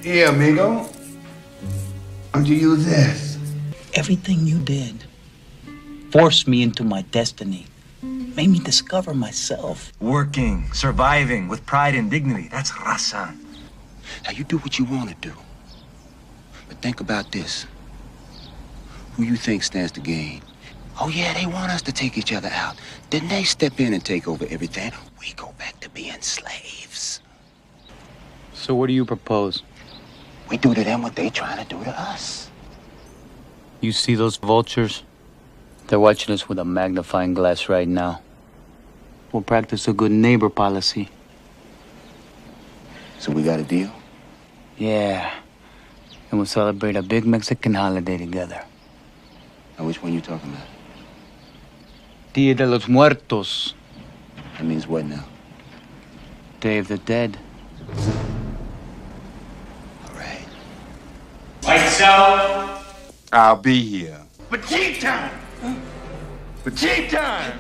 Here, amigo. Why don't you use this? Everything you did forced me into my destiny, made me discover myself. Working, surviving with pride and dignity. That's raza. Now, you do what you want to do. But think about this. Who you think stands to gain? Oh, yeah, they want us to take each other out. Then they step in and take over everything. We go back to being slaves. So what do you propose? We do to them what they trying to do to us. You see those vultures? They're watching us with a magnifying glass right now. We'll practice a good neighbor policy. So we got a deal? Yeah. And we'll celebrate a big Mexican holiday together. Now, which one you talking about? Dia de los Muertos. That means what now? Day of the Dead. All right. Lights out. I'll be here. But tea time. But tea time.